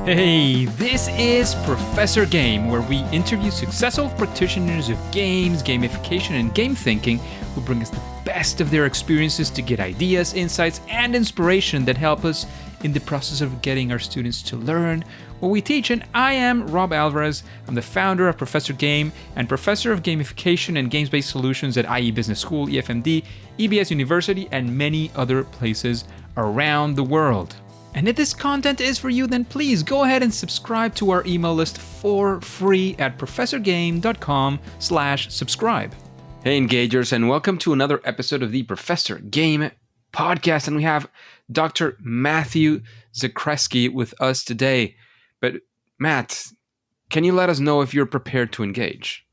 Hey, this is Professor Game, where we interview successful practitioners of games, gamification, and game thinking who bring us the best of their experiences to get ideas, insights, and inspiration that help us in the process of getting our students to learn what we teach. And I am Rob Alvarez. I'm the founder of Professor Game and professor of gamification and games-based solutions at IE Business School, EFMD, EBS University, and many other places around the world. And if this content is for you, then please go ahead and subscribe to our email list for free at professorgame.com/subscribe. Hey, engagers, and welcome to another episode of the Professor Game podcast. And we have Dr. Matthew Zakreski with us today. But Matt, can you let us know if you're prepared to engage?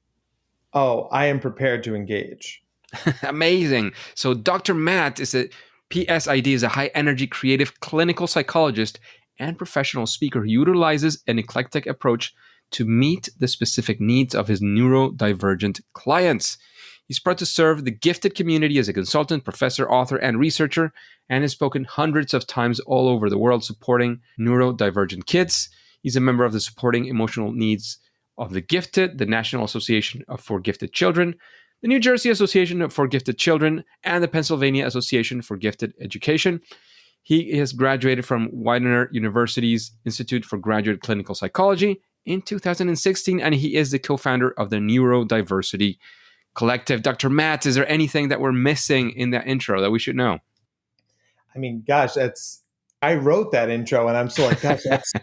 Oh, I am prepared to engage. Amazing. So Dr. Matt is a PsyD is a high-energy creative clinical psychologist and professional speaker who utilizes an eclectic approach to meet the specific needs of his neurodivergent clients. He's proud to serve the gifted community as a consultant, professor, author, and researcher, and has spoken hundreds of times all over the world supporting neurodivergent kids. He's a member of the Supporting Emotional Needs of the Gifted, the National Association for Gifted Children, the New Jersey Association for Gifted Children, and the Pennsylvania Association for Gifted Education. He has graduated from Widener University's Institute for Graduate Clinical Psychology in 2016, and he is the co-founder of the Neurodiversity Collective. Dr. Matt, is there anything that we're missing in that intro that we should know? I mean, gosh, I wrote that intro and I'm still like, gosh,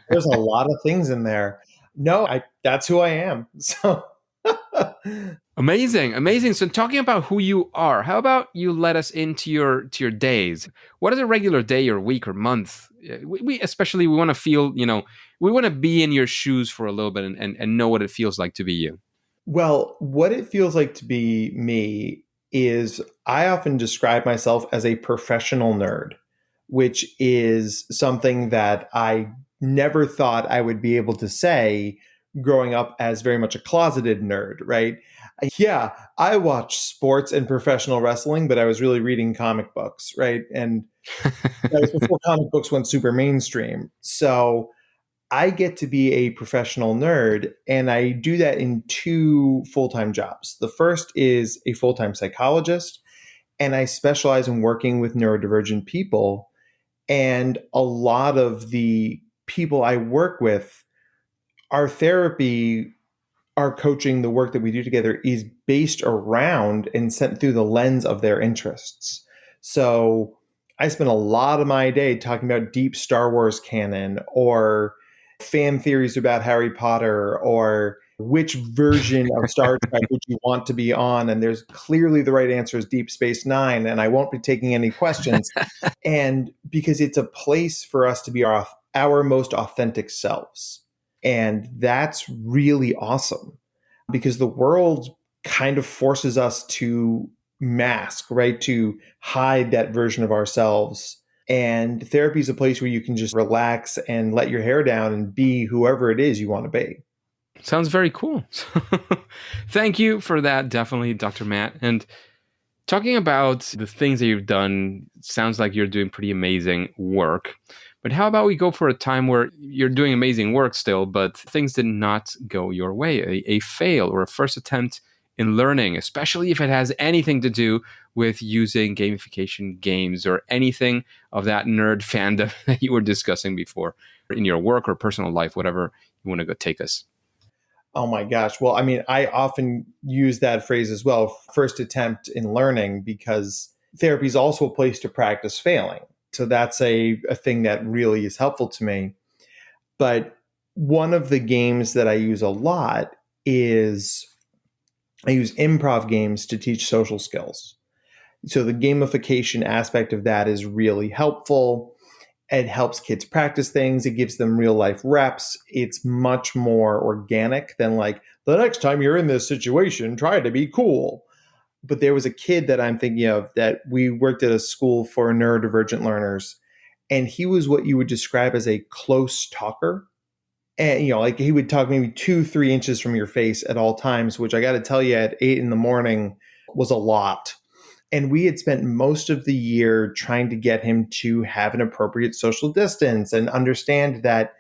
there's a lot of things in there. No, that's who I am. So Amazing. So talking about who you are, how about you let us into your days? What is a regular day or week or month? We especially, we want to feel, we want to be in your shoes for a little bit and know what it feels like to be you. Well, what it feels like to be me is I often describe myself as a professional nerd, which is something that I never thought I would be able to say growing up as very much a closeted nerd, right? Yeah, I watch sports and professional wrestling, but I was really reading comic books, right? And that was before comic books went super mainstream. So I get to be a professional nerd, and I do that in two full-time jobs. The first is a full-time psychologist, and I specialize in working with neurodivergent people. And a lot of the people I work with, our therapy, our coaching, the work that we do together is based around and sent through the lens of their interests. So I spend a lot of my day talking about deep Star Wars canon or fan theories about Harry Potter or which version of Star Trek would you want to be on. And there's clearly the right answer is Deep Space Nine, and I won't be taking any questions. And because it's a place for us to be our most authentic selves. And that's really awesome because the world kind of forces us to mask, right? To hide that version of ourselves. And therapy is a place where you can just relax and let your hair down and be whoever it is you want to be. Sounds very cool. Thank you for that, definitely, Dr. Matt. And talking about the things that you've done, sounds like you're doing pretty amazing work. But how about we go for a time where you're doing amazing work still, but things did not go your way, a fail or a first attempt in learning, especially if it has anything to do with using gamification games or anything of that nerd fandom that you were discussing before in your work or personal life, whatever you want to go take us. Oh my gosh. Well, I mean, I often use that phrase as well, first attempt in learning, because therapy is also a place to practice failing. So that's a thing that really is helpful to me. But one of the games that I use a lot is I use improv games to teach social skills. So the gamification aspect of that is really helpful. It helps kids practice things. It gives them real life reps. It's much more organic than like, the next time you're in this situation, try to be cool. But there was a kid that I'm thinking of that we worked at a school for neurodivergent learners, and he was what you would describe as a close talker. And, like he would talk maybe 2-3 inches from your face at all times, which I got to tell you at 8 a.m. was a lot. And we had spent most of the year trying to get him to have an appropriate social distance and understand that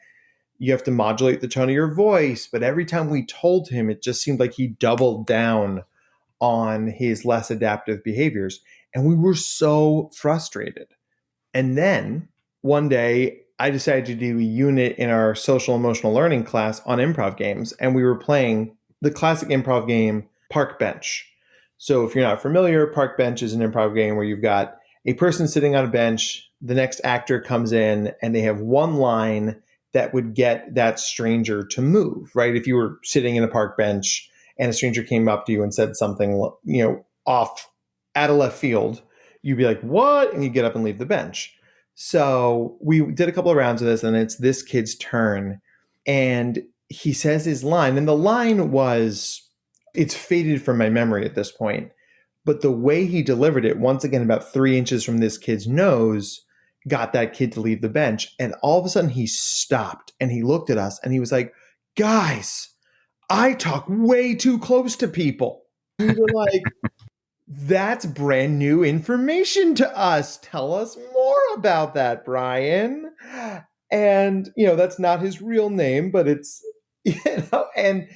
you have to modulate the tone of your voice. But every time we told him, it just seemed like he doubled down on his less adaptive behaviors. And we were so frustrated. And then one day, I decided to do a unit in our social emotional learning class on improv games. And we were playing the classic improv game, Park Bench. So if you're not familiar, Park Bench is an improv game where you've got a person sitting on a bench, the next actor comes in, and they have one line that would get that stranger to move, right? If you were sitting in a park bench and a stranger came up to you and said something, off out of left field, you'd be like, what? And you get up and leave the bench. So we did a couple of rounds of this, and it's this kid's turn. And he says his line, and the line it's faded from my memory at this point. But the way he delivered it, once again, about 3 inches from this kid's nose, got that kid to leave the bench. And all of a sudden he stopped and he looked at us and he was like, guys, I talk way too close to people. We were like, that's brand new information to us. Tell us more about that, Brian. And, that's not his real name, but it's, and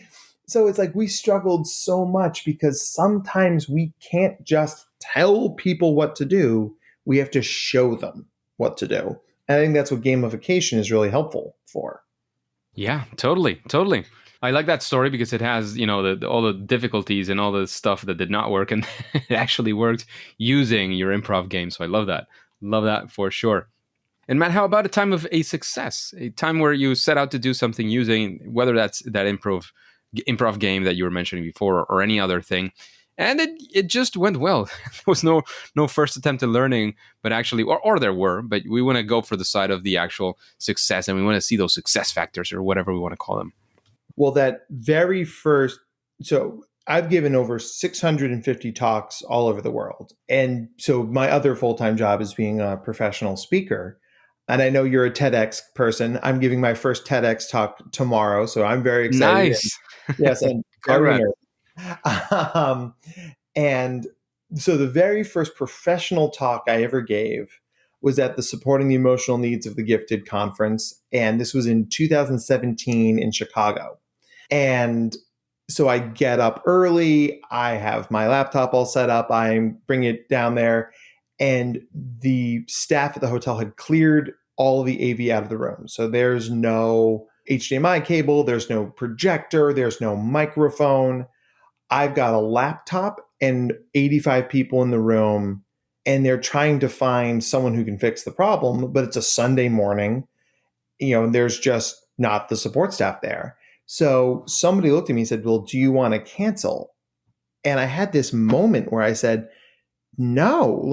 so it's like we struggled so much because sometimes we can't just tell people what to do. We have to show them what to do. And I think that's what gamification is really helpful for. Yeah, totally. I like that story because it has, all the difficulties and all the stuff that did not work, and it actually worked using your improv game. So I love that. Love that for sure. And Matt, how about a time of a success? A time where you set out to do something using, whether that's that improv game that you were mentioning before or any other thing, and it just went well. There was no first attempt at learning, but actually, or there were, but we want to go for the side of the actual success, and we want to see those success factors or whatever we want to call them. Well, that very first, so I've given over 650 talks all over the world. And so my other full-time job is being a professional speaker. And I know you're a TEDx person. I'm giving my first TEDx talk tomorrow, so I'm very excited. Nice. Yes, and very and so the very first professional talk I ever gave was at the Supporting the Emotional Needs of the Gifted conference. And this was in 2017 in Chicago. And so I get up early. I have my laptop all set up. I bring it down there. And the staff at the hotel had cleared all the AV out of the room. So there's no HDMI cable. There's no projector. There's no microphone. I've got a laptop and 85 people in the room, and they're trying to find someone who can fix the problem, but it's a Sunday morning, and there's just not the support staff there. So somebody looked at me and said, well, do you want to cancel? And I had this moment where I said, no,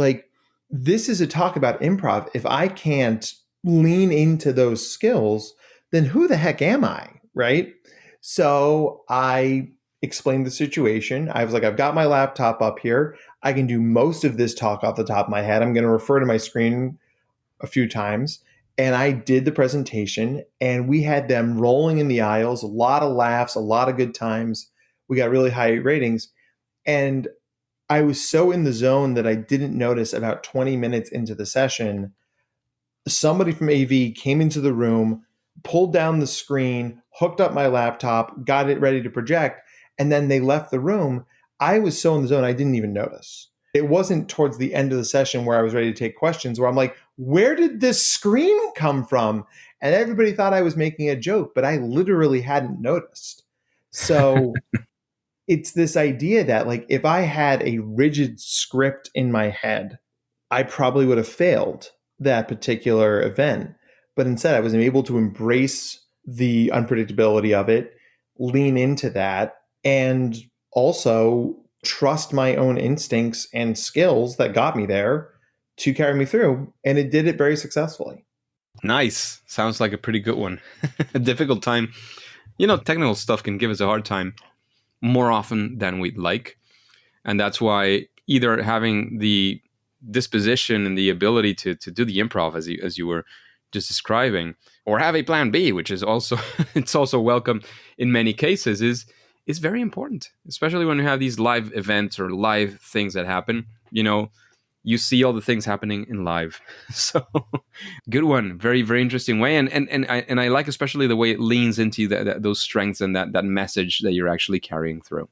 this is a talk about improv. If I can't lean into those skills, then who the heck am I, right? So I explained the situation. I was like, I've got my laptop up here. I can do most of this talk off the top of my head. I'm going to refer to my screen a few times. And I did the presentation, and we had them rolling in the aisles, a lot of laughs, a lot of good times. We got really high ratings. And I was so in the zone that I didn't notice about 20 minutes into the session, somebody from AV came into the room, pulled down the screen, hooked up my laptop, got it ready to project, and then they left the room. I was so in the zone, I didn't even notice. It wasn't towards the end of the session where I was ready to take questions where I'm like, where did this screen come from? And everybody thought I was making a joke, but I literally hadn't noticed. So it's this idea that if I had a rigid script in my head, I probably would have failed that particular event. But instead, I was able to embrace the unpredictability of it, lean into that, and also trust my own instincts and skills that got me there to carry me through. And it did it very successfully. Nice. Sounds like a pretty good one. A difficult time. Technical stuff can give us a hard time more often than we'd like. And that's why either having the disposition and the ability to do the improv as you were just describing, or have a plan B, which is also it's also welcome in many cases, is very important, especially when you have these live events or live things that happen. you see all the things happening in live. So good one. Very, very interesting way. And I like especially the way it leans into those strengths and that message that you're actually carrying through.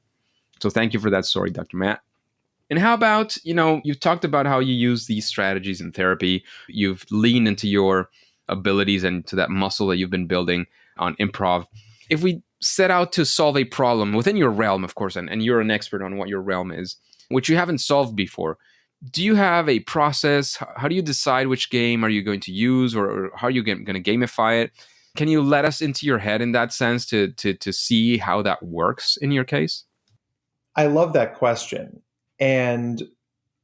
So thank you for that story, Dr. Matt. And how about, you've talked about how you use these strategies in therapy. You've leaned into your abilities and to that muscle that you've been building on improv. If we set out to solve a problem within your realm, of course, and you're an expert on what your realm is, which you haven't solved before, do you have a process? How do you decide which game are you going to use, or how are you going to gamify it? Can you let us into your head in that sense to see how that works in your case? I love that question. And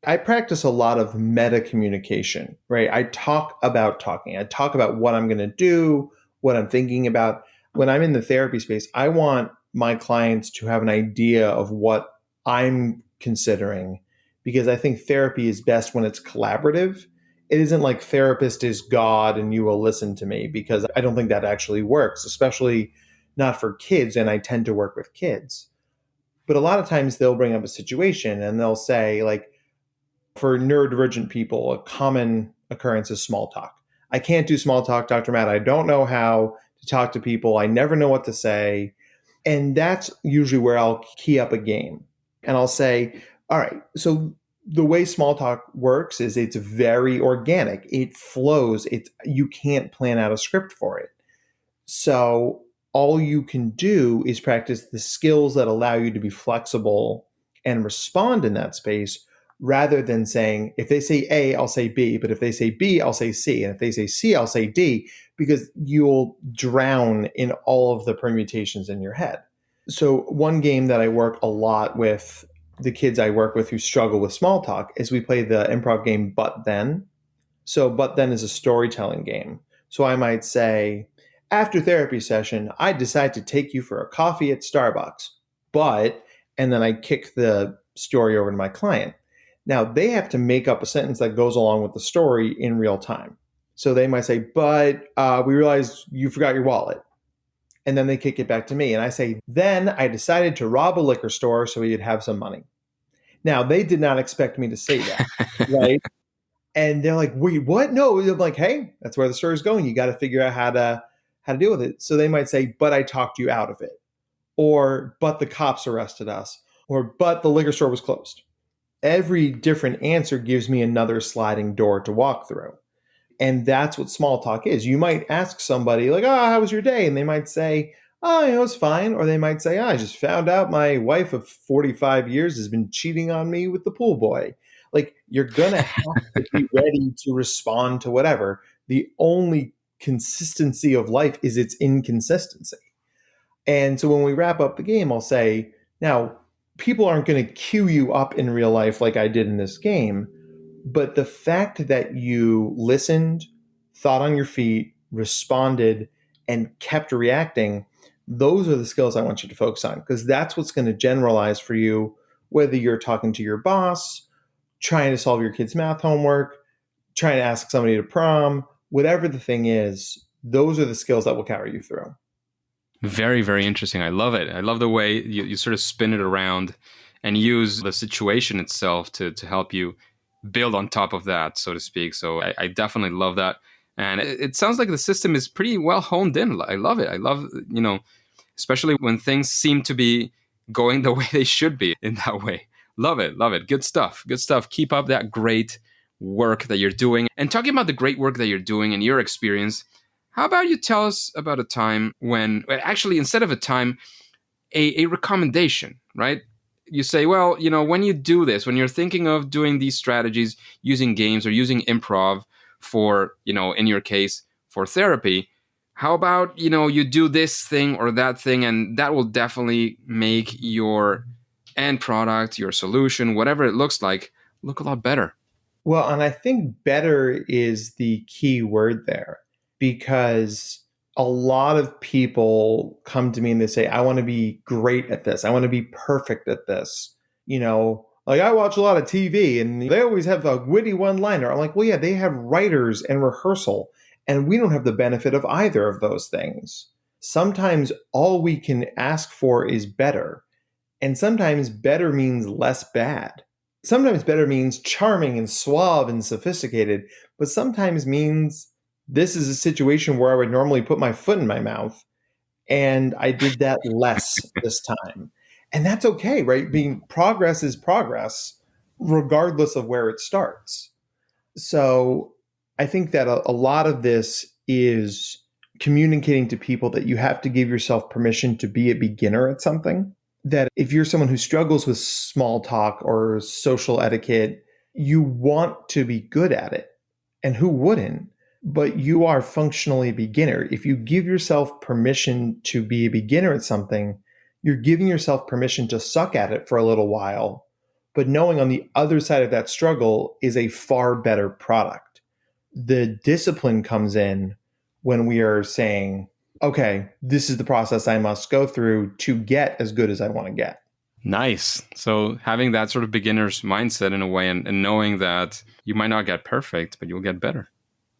I practice a lot of meta communication, right? I talk about talking. I talk about what I'm going to do, what I'm thinking about. When I'm in the therapy space, I want my clients to have an idea of what I'm considering, because I think therapy is best when it's collaborative. It isn't like therapist is God and you will listen to me, because I don't think that actually works, especially not for kids. And I tend to work with kids. But a lot of times they'll bring up a situation and they'll say, like, for neurodivergent people, a common occurrence is small talk. I can't do small talk, Dr. Matt. I don't know how to talk to people. I never know what to say. And that's usually where I'll key up a game. And I'll say, all right, so the way small talk works is it's very organic. It flows. You can't plan out a script for it. So all you can do is practice the skills that allow you to be flexible and respond in that space, rather than saying, if they say A, I'll say B, but if they say B, I'll say C, and if they say C, I'll say D, because you'll drown in all of the permutations in your head. So one game that I work a lot with the kids I work with who struggle with small talk is we play the improv game But Then. So But Then is a storytelling game. So I might say, after therapy session, I decide to take you for a coffee at Starbucks, but, and then I kick the story over to my client. Now they have to make up a sentence that goes along with the story in real time. So they might say, but we realized you forgot your wallet. And then they kick it back to me. And I say, then I decided to rob a liquor store so you'd have some money. Now they did not expect me to say that, right? And they're like, wait, what? No. I'm like, hey, that's where the story's going. You got to figure out how to deal with it. So they might say, but I talked you out of it. Or, but the cops arrested us. Or, but the liquor store was closed. Every different answer gives me another sliding door to walk through. And that's what small talk is. You might ask somebody like, how was your day? And they might say, it was fine. Or they might say, I just found out my wife of 45 years has been cheating on me with the pool boy. Like, you're going to have to be ready to respond to whatever. The only consistency of life is its inconsistency. And so when we wrap up the game, I'll say, now, people aren't going to queue you up in real life like I did in this game. But the fact that you listened, thought on your feet, responded, and kept reacting, those are the skills I want you to focus on, because that's what's going to generalize for you, whether you're talking to your boss, trying to solve your kid's math homework, trying to ask somebody to prom, whatever the thing is, those are the skills that will carry you through. Very, very interesting. I love it. I love the way you sort of spin it around and use the situation itself to help you build on top of that, so to speak. So I definitely love that. And it sounds like the system is pretty well honed in. I love it. I love, especially when things seem to be going the way they should be in that way. Love it. Love it. Good stuff. Good stuff. Keep up that great work that you're doing. And talking about the great work that you're doing and your experience, how about you tell us about a time when, actually, instead of a time, a recommendation, right? You say, well, when you do this, when you're thinking of doing these strategies, using games or using improv for, in your case, for therapy, how about, you do this thing or that thing, and that will definitely make your end product, your solution, whatever it looks like, look a lot better. Well, and I think better is the key word there, because a lot of people come to me and they say, I want to be great at this. I want to be perfect at this. Like, I watch a lot of TV and they always have a witty one-liner. I'm like, well, yeah, they have writers and rehearsal, and we don't have the benefit of either of those things. Sometimes all we can ask for is better. And sometimes better means less bad. sometimes better means charming and suave and sophisticated, but sometimes means this is a situation where I would normally put my foot in my mouth, and I did that less this time. And that's okay, right? Being progress is progress, regardless of where it starts. So I think that a lot of this is communicating to people that you have to give yourself permission to be a beginner at something. That if you're someone who struggles with small talk or social etiquette, you want to be good at it. And who wouldn't? But you are functionally a beginner. If you give yourself permission to be a beginner at something, you're giving yourself permission to suck at it for a little while, but knowing on the other side of that struggle is a far better product. The discipline comes in when we are saying, okay, this is the process I must go through to get as good as I want to get. Nice. So having that sort of beginner's mindset in a way, and knowing that you might not get perfect, but you'll get better.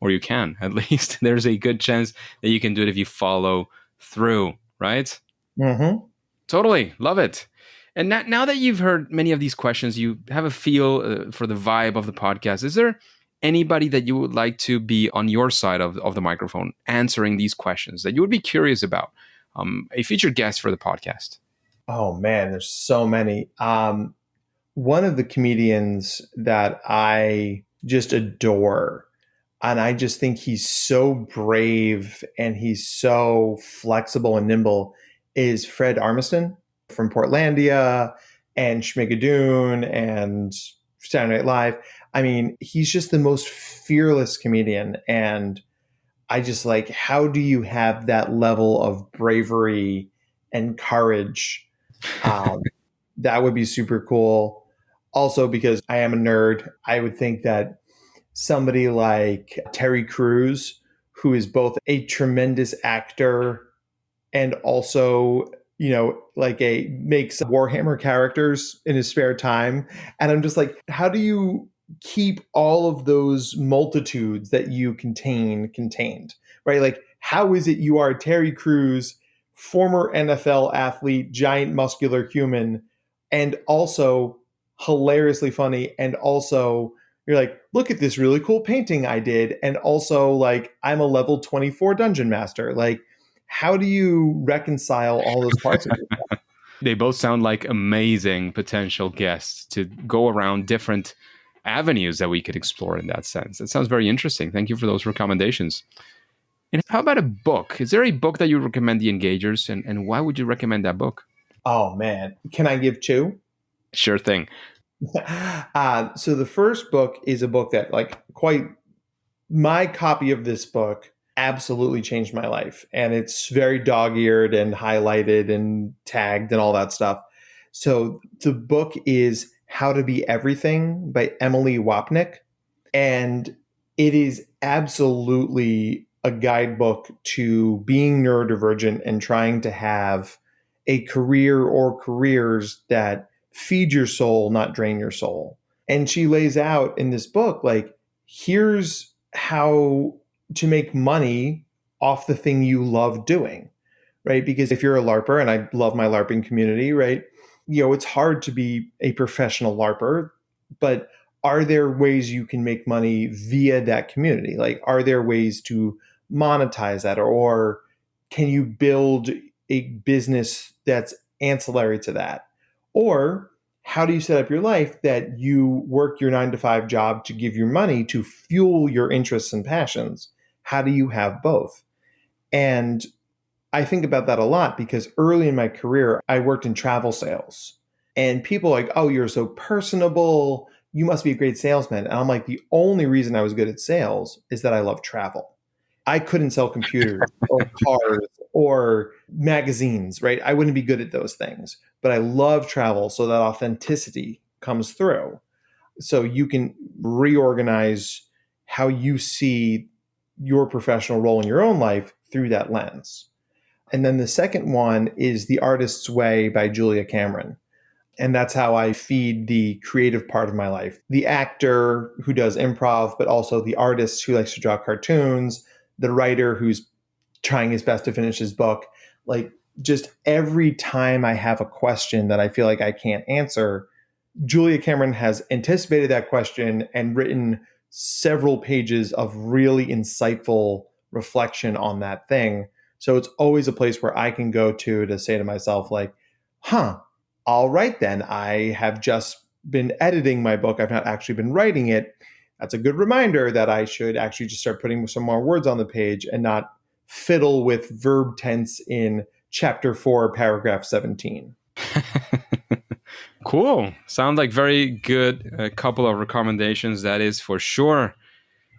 Or you can, at least. There's a good chance that you can do it if you follow through, right? Mm-hmm. Totally. Love it. And now that you've heard many of these questions, you have a feel for the vibe of the podcast. Is there anybody that you would like to be on your side of the microphone answering these questions that you would be curious about? A featured guest for the podcast? Oh, man, there's so many. One of the comedians that I just adore, and I just think he's so brave and he's so flexible and nimble, is Fred Armisen from Portlandia and Schmigadoon and Saturday Night Live. I mean, he's just the most fearless comedian. And I just like, how do you have that level of bravery and courage? That would be super cool. Also, because I am a nerd, I would think that somebody like Terry Crews, who is both a tremendous actor and also, like makes Warhammer characters in his spare time. And I'm just like, how do you keep all of those multitudes that you contained, right? Like, how is it you are Terry Crews, former NFL athlete, giant muscular human, and also hilariously funny, and also you're like, look at this really cool painting I did, and also like I'm a level 24 dungeon master. Like, how do you reconcile all those parts of it? They both sound like amazing potential guests to go around different avenues that we could explore in that sense. It sounds very interesting. Thank you for those recommendations. And how about a book? Is there a book that you recommend the engagers, and why would you recommend that book? Oh man, can I give two? Sure thing. So the first book is a book that my copy of this book absolutely changed my life. And it's very dog-eared and highlighted and tagged and all that stuff. So the book is How to Be Everything by Emily Wapnick. And it is absolutely a guidebook to being neurodivergent and trying to have a career or careers that feed your soul, not drain your soul. And she lays out in this book, like, here's how to make money off the thing you love doing, right? Because if you're a LARPer, and I love my LARPing community, right? It's hard to be a professional LARPer, but are there ways you can make money via that community? Like, are there ways to monetize that? Or can you build a business that's ancillary to that? Or how do you set up your life that you work your 9-to-5 job to give you money to fuel your interests and passions? How do you have both? And I think about that a lot because early in my career, I worked in travel sales. And people are like, oh, you're so personable. You must be a great salesman. And I'm like, the only reason I was good at sales is that I love travel. I couldn't sell computers or cars or magazines, right? I wouldn't be good at those things. But I love travel, so that authenticity comes through. So you can reorganize how you see your professional role in your own life through that lens. And then the second one is The Artist's Way by Julia Cameron. And that's how I feed the creative part of my life. The actor who does improv, but also the artist who likes to draw cartoons, the writer who's trying his best to finish his book. Like, just every time I have a question that I feel like I can't answer, Julia Cameron has anticipated that question and written several pages of really insightful reflection on that thing. So it's always a place where I can go to say to myself, like, all right, then I have just been editing my book. I've not actually been writing it. That's a good reminder that I should actually just start putting some more words on the page and not fiddle with verb tense in chapter 4, paragraph 17. Cool. Sound like very good couple of recommendations, that is for sure.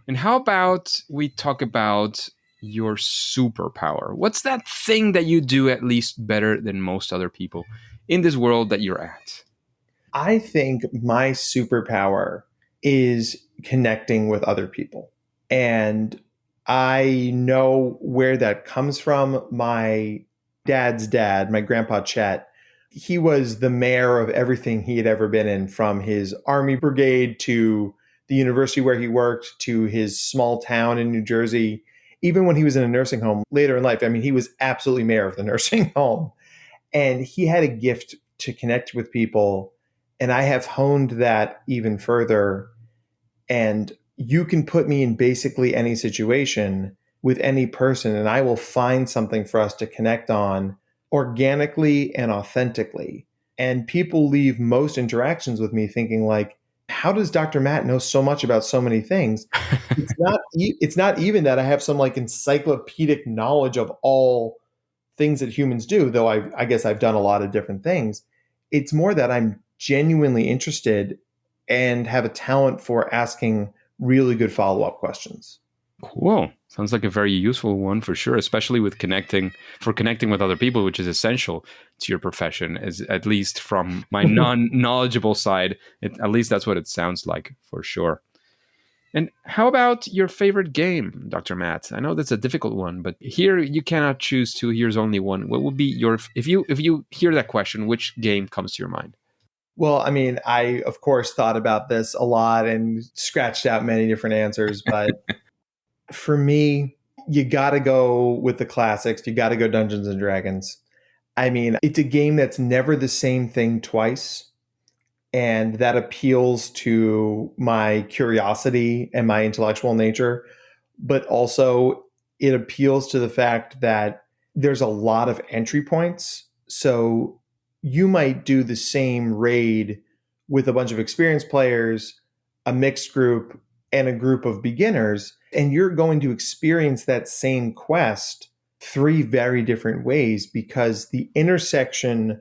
And how about we talk about your superpower? What's that thing that you do at least better than most other people in this world that you're at? I think my superpower is connecting with other people. And I know where that comes from. My dad's dad, my grandpa Chet, he was the mayor of everything he had ever been in, from his army brigade to the university where he worked to his small town in New Jersey. Even when he was in a nursing home later in life, I mean, he was absolutely mayor of the nursing home. And he had a gift to connect with people. And I have honed that even further. And you can put me in basically any situation with any person, and I will find something for us to connect on organically and authentically. And people leave most interactions with me thinking, like, how does Dr. Matt know so much about so many things? It's not even that I have some like encyclopedic knowledge of all things that humans do, though I guess I've done a lot of different things. It's more that I'm genuinely interested and have a talent for asking really good follow-up questions. Cool. Sounds like a very useful one for sure, especially with connecting with other people, which is essential to your profession, as at least from my non-knowledgeable side. At least that's what it sounds like for sure. And how about your favorite game, Dr. Matt? I know that's a difficult one, but here you cannot choose two. Here's only one. What would be your, if you hear that question, which game comes to your mind? Well, I mean, I, of course, thought about this a lot and scratched out many different answers. But for me, you got to go with the classics. You got to go Dungeons and Dragons. I mean, it's a game that's never the same thing twice. And that appeals to my curiosity and my intellectual nature. But also, it appeals to the fact that there's a lot of entry points. So you might do the same raid with a bunch of experienced players, a mixed group, and a group of beginners, and you're going to experience that same quest 3 very different ways, because the intersection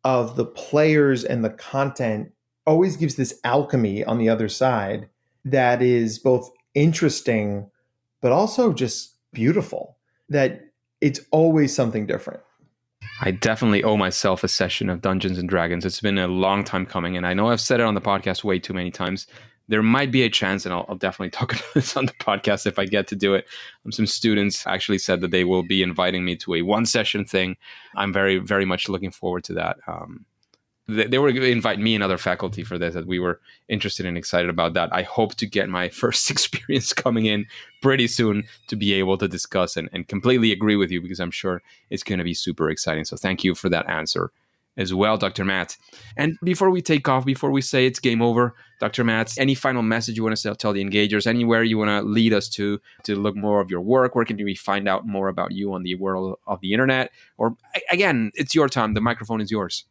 of the players and the content always gives this alchemy on the other side that is both interesting, but also just beautiful, that it's always something different. I definitely owe myself a session of Dungeons and Dragons. It's been a long time coming, and I know I've said it on the podcast way too many times. There might be a chance, and I'll definitely talk about this on the podcast if I get to do it. Some students actually said that they will be inviting me to a one-session thing. I'm very, very much looking forward to that. They were going to invite me and other faculty for this, that we were interested and excited about that. I hope to get my first experience coming in pretty soon to be able to discuss and completely agree with you, because I'm sure it's going to be super exciting. So thank you for that answer as well, Dr. Matt. And before we take off, before we say it's game over, Dr. Matt, any final message you want to tell the engagers, anywhere you want to lead us to look more of your work? Where can we find out more about you on the world of the internet? Or again, it's your time. The microphone is yours.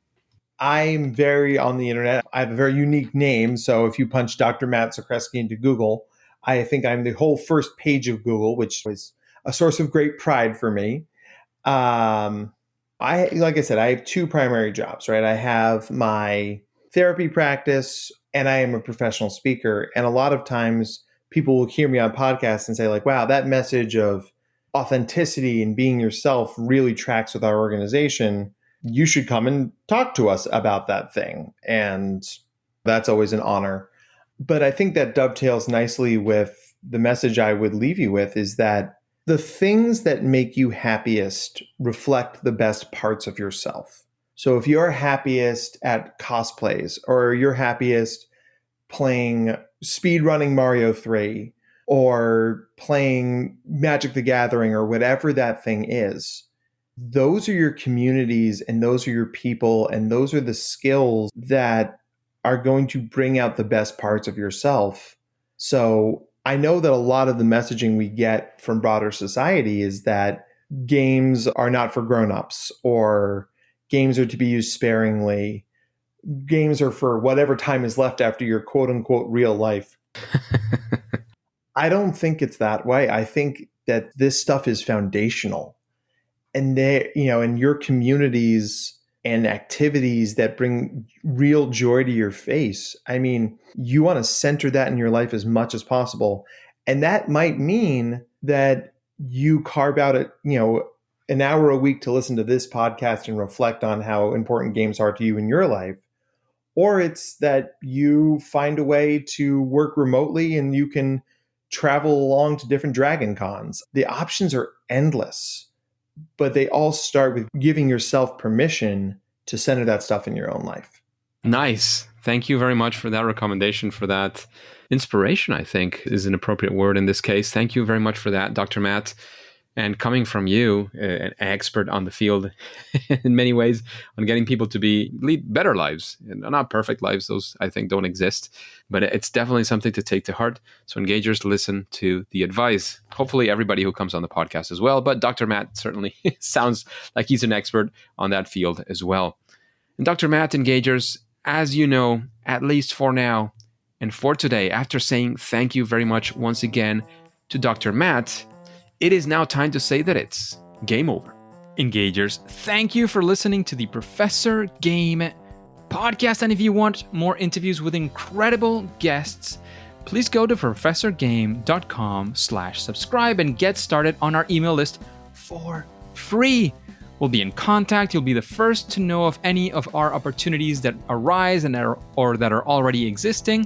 I'm very on the internet. I have a very unique name. So if you punch Dr. Matt Zakreski into Google, I think I'm the whole first page of Google, which is a source of great pride for me. Like I said, I have 2 primary jobs, right? I have my therapy practice and I am a professional speaker. And a lot of times people will hear me on podcasts and say, like, wow, that message of authenticity and being yourself really tracks with our organization. You should come and talk to us about that thing. And that's always an honor. But I think that dovetails nicely with the message I would leave you with, is that the things that make you happiest reflect the best parts of yourself. So if you're happiest at cosplays, or you're happiest playing speedrunning Mario 3, or playing Magic the Gathering, or whatever that thing is, those are your communities and those are your people and those are the skills that are going to bring out the best parts of yourself. So I know that a lot of the messaging we get from broader society is that games are not for grown-ups, or games are to be used sparingly. Games are for whatever time is left after your quote unquote real life. I don't think it's that way. I think that this stuff is foundational. And in your communities and activities that bring real joy to your face, I mean, you want to center that in your life as much as possible. And that might mean that you carve out an hour a week to listen to this podcast and reflect on how important games are to you in your life. Or it's that you find a way to work remotely and you can travel along to different Dragon Cons. The options are endless, but they all start with giving yourself permission to center that stuff in your own life. Nice. Thank you very much for that recommendation, for that inspiration, I think is an appropriate word in this case. Thank you very much for that, Dr. Matt. And coming from you, an expert on the field in many ways, on getting people to lead better lives, and not perfect lives, those I think don't exist, but it's definitely something to take to heart. So engagers, listen to the advice. Hopefully everybody who comes on the podcast as well, but Dr. Matt certainly sounds like he's an expert on that field as well. And Dr. Matt, engagers, as you know, at least for now and for today, after saying thank you very much once again to Dr. Matt, it is now time to say that it's game over. Engagers, thank you for listening to the Professor Game podcast. And if you want more interviews with incredible guests, please go to professorgame.com/subscribe and get started on our email list for free. We'll be in contact. You'll be the first to know of any of our opportunities that arise or that are already existing,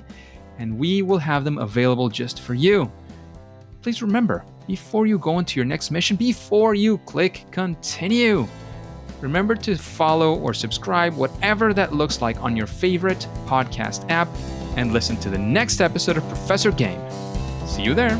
and we will have them available just for you. Please remember, before you go into your next mission, before you click continue, remember to follow or subscribe, whatever that looks like, on your favorite podcast app, and listen to the next episode of Professor Game. See you there.